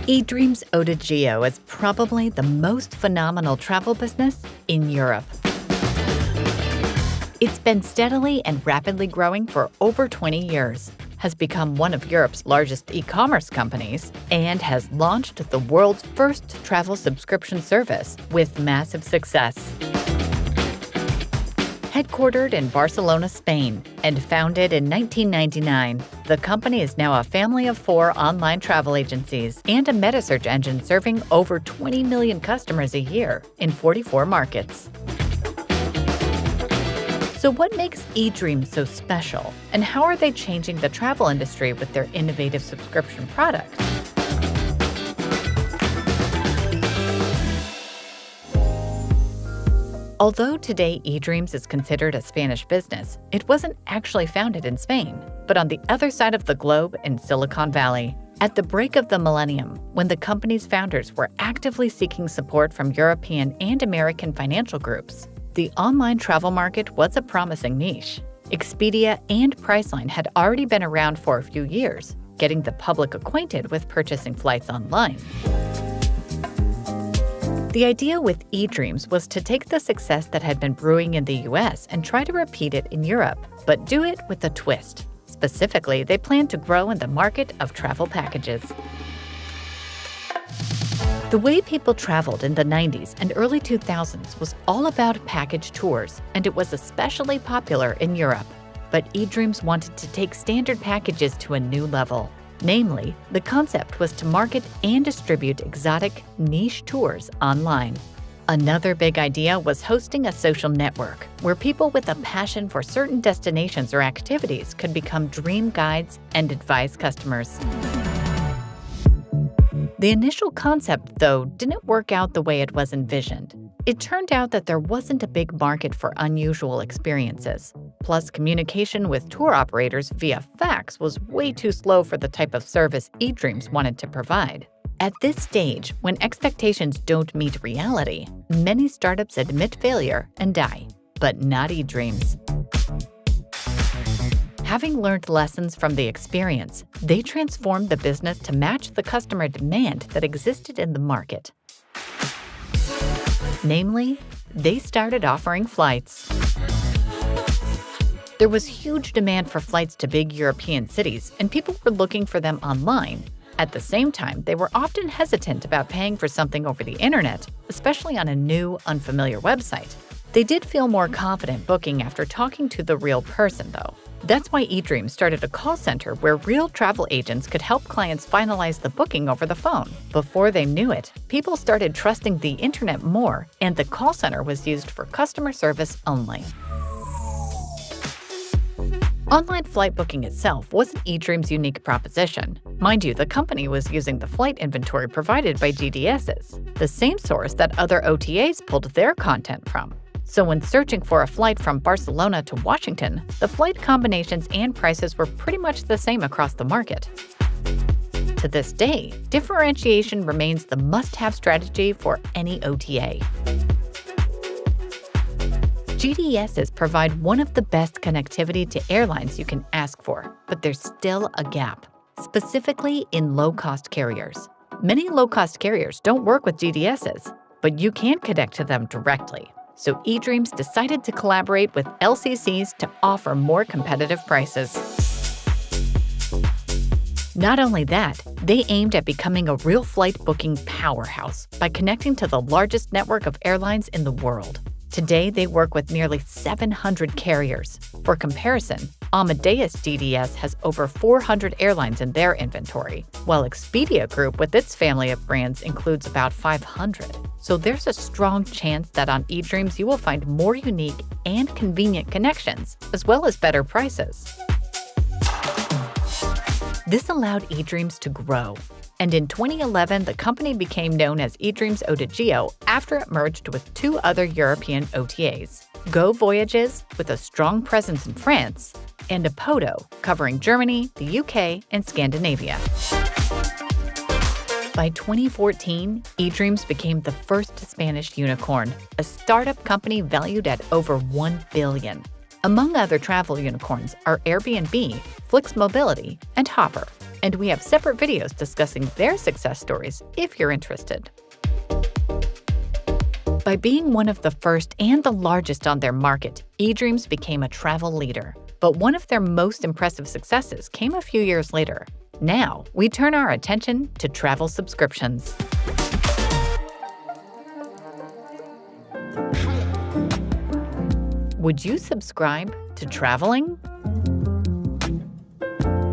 eDreams ODIGEO is probably the most phenomenal travel business in Europe. It's been steadily and rapidly growing for over 20 years, has become one of Europe's largest e-commerce companies, and has launched the world's first travel subscription service with massive success. Headquartered in Barcelona, Spain, and founded in 1999, the company is now a family of 4 online travel agencies and a metasearch engine serving over 20 million customers a year in 44 markets. So what makes eDreams so special, and how are they changing the travel industry with their innovative subscription product? Although today eDreams is considered a Spanish business, it wasn't actually founded in Spain, but on the other side of the globe in Silicon Valley. At the break of the millennium, when the company's founders were actively seeking support from European and American financial groups, the online travel market was a promising niche. Expedia and Priceline had already been around for a few years, getting the public acquainted with purchasing flights online. The idea with eDreams was to take the success that had been brewing in the US and try to repeat it in Europe, but do it with a twist. Specifically, they planned to grow in the market of travel packages. The way people traveled in the 90s and early 2000s was all about package tours, and it was especially popular in Europe. But eDreams wanted to take standard packages to a new level. Namely, the concept was to market and distribute exotic, niche tours online. Another big idea was hosting a social network where people with a passion for certain destinations or activities could become dream guides and advise customers. The initial concept, though, didn't work out the way it was envisioned. It turned out that there wasn't a big market for unusual experiences. Plus, communication with tour operators via fax was way too slow for the type of service eDreams wanted to provide. At this stage, when expectations don't meet reality, many startups admit failure and die, but not eDreams. Having learned lessons from the experience, they transformed the business to match the customer demand that existed in the market. Namely, they started offering flights. There was huge demand for flights to big European cities, and people were looking for them online. At the same time, they were often hesitant about paying for something over the internet, especially on a new, unfamiliar website. They did feel more confident booking after talking to the real person, though. That's why eDreams started a call center where real travel agents could help clients finalize the booking over the phone. Before they knew it, people started trusting the internet more, and the call center was used for customer service only. Online flight booking itself wasn't eDreams' unique proposition. Mind you, the company was using the flight inventory provided by GDSs, the same source that other OTAs pulled their content from. So when searching for a flight from Barcelona to Washington, the flight combinations and prices were pretty much the same across the market. To this day, differentiation remains the must-have strategy for any OTA. GDSs provide one of the best connectivity to airlines you can ask for, but there's still a gap, specifically in low-cost carriers. Many low-cost carriers don't work with GDSs, but you can connect to them directly. So eDreams decided to collaborate with LCCs to offer more competitive prices. Not only that, they aimed at becoming a real flight booking powerhouse by connecting to the largest network of airlines in the world. Today, they work with nearly 700 carriers. For comparison, Amadeus GDS has over 400 airlines in their inventory, while Expedia Group with its family of brands includes about 500. So there's a strong chance that on eDreams you will find more unique and convenient connections, as well as better prices. This allowed eDreams to grow. And in 2011, the company became known as eDreams ODIGEO after it merged with 2 other European OTAs, Go Voyages, with a strong presence in France, and Apodo, covering Germany, the UK, and Scandinavia. By 2014, eDreams became the first Spanish unicorn, a startup company valued at over $1 billion. Among other travel unicorns are Airbnb, Flix Mobility, and Hopper. And we have separate videos discussing their success stories if you're interested. By being one of the first and the largest on their market, eDreams became a travel leader. But one of their most impressive successes came a few years later. Now, we turn our attention to travel subscriptions. Would you subscribe to traveling?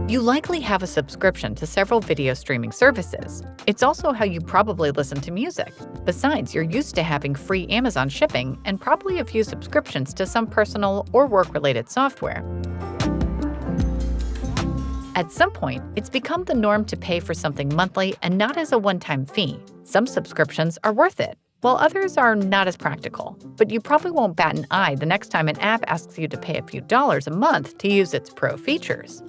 You likely have a subscription to several video streaming services. It's also how you probably listen to music. Besides, you're used to having free Amazon shipping and probably a few subscriptions to some personal or work-related software. At some point, it's become the norm to pay for something monthly and not as a one-time fee. Some subscriptions are worth it, while others are not as practical. But you probably won't bat an eye the next time an app asks you to pay a few dollars a month to use its pro features.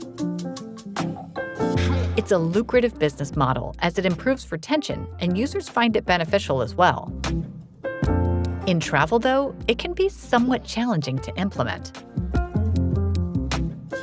It's a lucrative business model as it improves retention and users find it beneficial as well. In travel, though, it can be somewhat challenging to implement.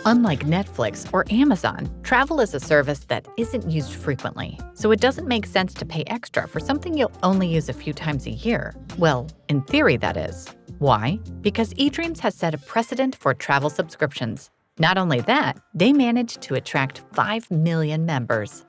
Unlike Netflix or Amazon, travel is a service that isn't used frequently, so it doesn't make sense to pay extra for something you'll only use a few times a year. Well, in theory, that is. Why? Because eDreams has set a precedent for travel subscriptions. Not only that, they managed to attract 5 million members.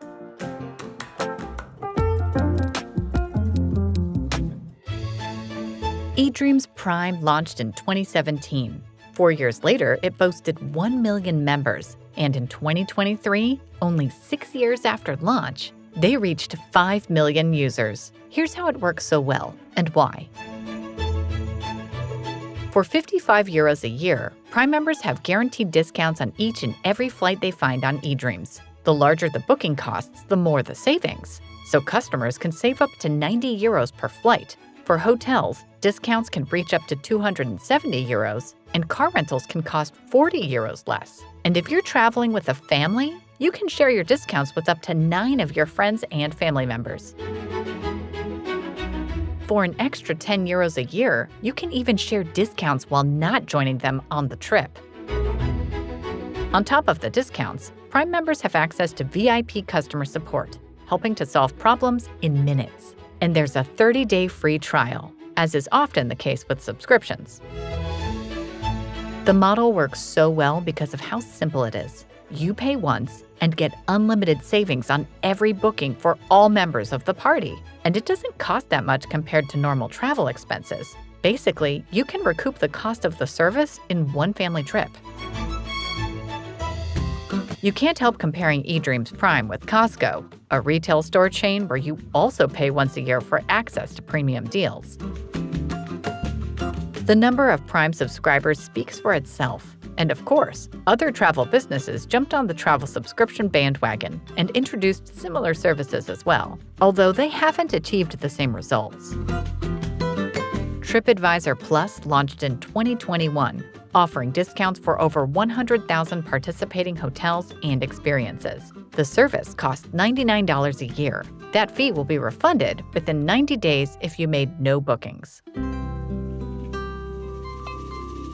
eDreams Prime launched in 2017. 4 years later, it boasted 1 million members, and in 2023, only 6 years after launch, they reached 5 million users. Here's how it works so well, and why. For €55 a year, Prime members have guaranteed discounts on each and every flight they find on eDreams. The larger the booking costs, the more the savings. So customers can save up to €90 per flight. For hotels, discounts can reach up to €270, and car rentals can cost €40 less. And if you're traveling with a family, you can share your discounts with up to 9 of your friends and family members. For an extra €10 a year, you can even share discounts while not joining them on the trip. On top of the discounts, Prime members have access to VIP customer support, helping to solve problems in minutes. And there's a 30-day free trial, as is often the case with subscriptions. The model works so well because of how simple it is. You pay once and get unlimited savings on every booking for all members of the party. And it doesn't cost that much compared to normal travel expenses. Basically, you can recoup the cost of the service in one family trip. You can't help comparing eDreams Prime with Costco, a retail store chain where you also pay once a year for access to premium deals. The number of Prime subscribers speaks for itself. And of course, other travel businesses jumped on the travel subscription bandwagon and introduced similar services as well, although they haven't achieved the same results. TripAdvisor Plus launched in 2021, offering discounts for over 100,000 participating hotels and experiences. The service costs $99 a year. That fee will be refunded within 90 days if you made no bookings.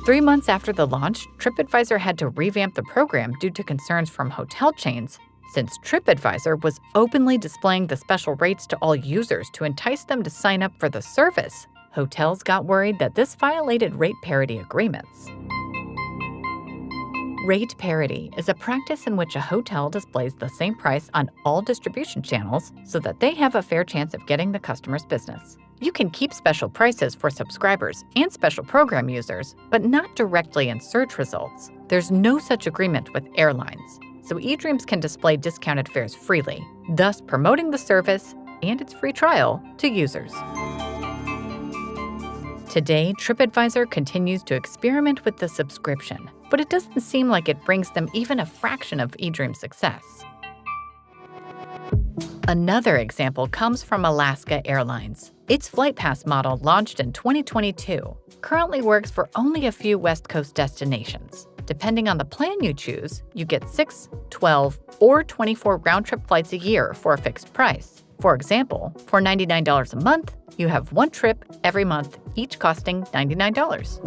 3 months after the launch, TripAdvisor had to revamp the program due to concerns from hotel chains. Since TripAdvisor was openly displaying the special rates to all users to entice them to sign up for the service, hotels got worried that this violated rate parity agreements. Rate parity is a practice in which a hotel displays the same price on all distribution channels so that they have a fair chance of getting the customer's business. You can keep special prices for subscribers and special program users, but not directly in search results. There's no such agreement with airlines, so eDreams can display discounted fares freely, thus promoting the service and its free trial to users. Today, TripAdvisor continues to experiment with the subscription, but it doesn't seem like it brings them even a fraction of eDreams' success. Another example comes from Alaska Airlines. Its Flight Pass model launched in 2022, currently works for only a few West Coast destinations. Depending on the plan you choose, you get 6, 12, or 24 round-trip flights a year for a fixed price. For example, for $99 a month, you have one trip every month, each costing $99.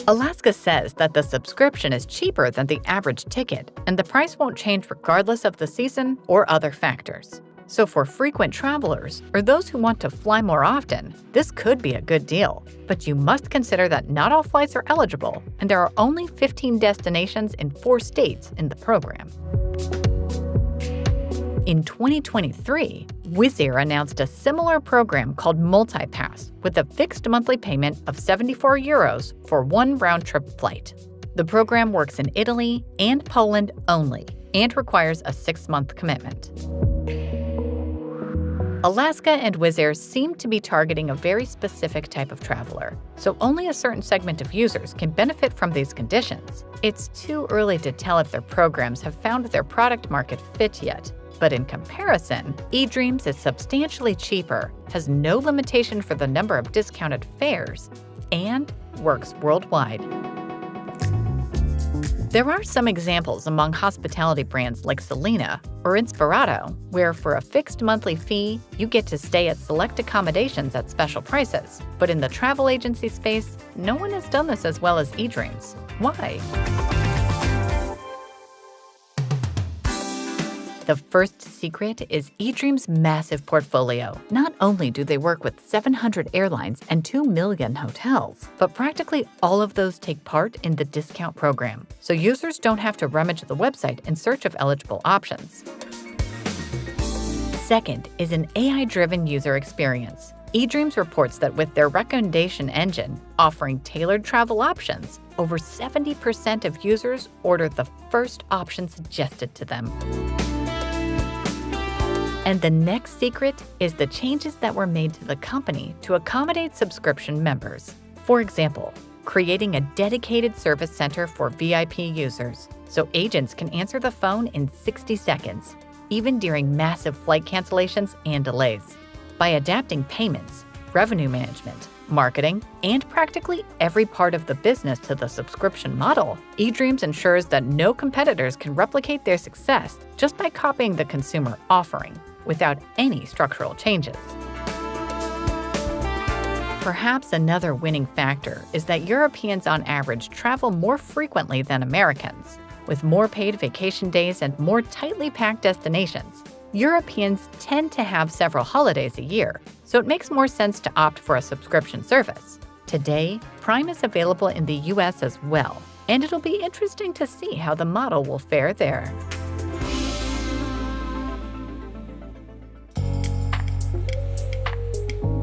Alaska says that the subscription is cheaper than the average ticket, and the price won't change regardless of the season or other factors. So for frequent travelers or those who want to fly more often, this could be a good deal. But you must consider that not all flights are eligible, and there are only 15 destinations in 4 states in the program. In 2023, Wizz Air announced a similar program called MultiPass with a fixed monthly payment of €74 for one round-trip flight. The program works in Italy and Poland only and requires a 6-month commitment. Alaska and Wizz Air seem to be targeting a very specific type of traveler, so only a certain segment of users can benefit from these conditions. It's too early to tell if their programs have found their product market fit yet. But in comparison, eDreams is substantially cheaper, has no limitation for the number of discounted fares, and works worldwide. There are some examples among hospitality brands like Selena or Inspirato, where for a fixed monthly fee, you get to stay at select accommodations at special prices. But in the travel agency space, no one has done this as well as eDreams. Why? The first secret is eDreams' massive portfolio. Not only do they work with 700 airlines and 2 million hotels, but practically all of those take part in the discount program, so users don't have to rummage the website in search of eligible options. Second is an AI-driven user experience. eDreams reports that with their recommendation engine offering tailored travel options, over 70% of users order the first option suggested to them. And the next secret is the changes that were made to the company to accommodate subscription members. For example, creating a dedicated service center for VIP users, so agents can answer the phone in 60 seconds, even during massive flight cancellations and delays. By adapting payments, revenue management, marketing, and practically every part of the business to the subscription model, eDreams ensures that no competitors can replicate their success just by copying the consumer offering, without any structural changes. Perhaps another winning factor is that Europeans on average travel more frequently than Americans. With more paid vacation days and more tightly packed destinations, Europeans tend to have several holidays a year, so it makes more sense to opt for a subscription service. Today, Prime is available in the US as well, and it'll be interesting to see how the model will fare there.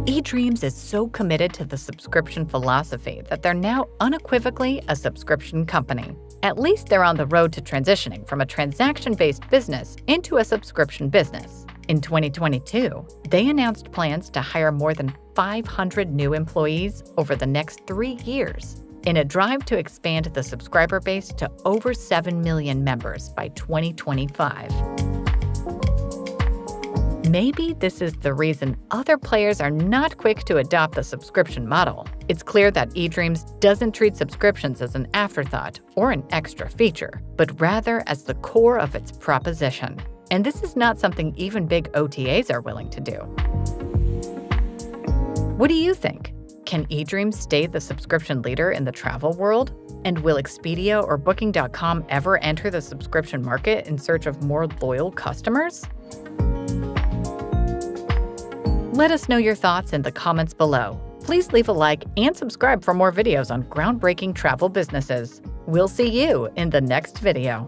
eDreams is so committed to the subscription philosophy that they're now unequivocally a subscription company. At least they're on the road to transitioning from a transaction-based business into a subscription business. In 2022, they announced plans to hire more than 500 new employees over the next 3 years, in a drive to expand the subscriber base to over 7 million members by 2025. Maybe this is the reason other players are not quick to adopt the subscription model. It's clear that eDreams doesn't treat subscriptions as an afterthought or an extra feature, but rather as the core of its proposition. And this is not something even big OTAs are willing to do. What do you think? Can eDreams stay the subscription leader in the travel world? And will Expedia or Booking.com ever enter the subscription market in search of more loyal customers? Let us know your thoughts in the comments below. Please leave a like and subscribe for more videos on groundbreaking travel businesses. We'll see you in the next video.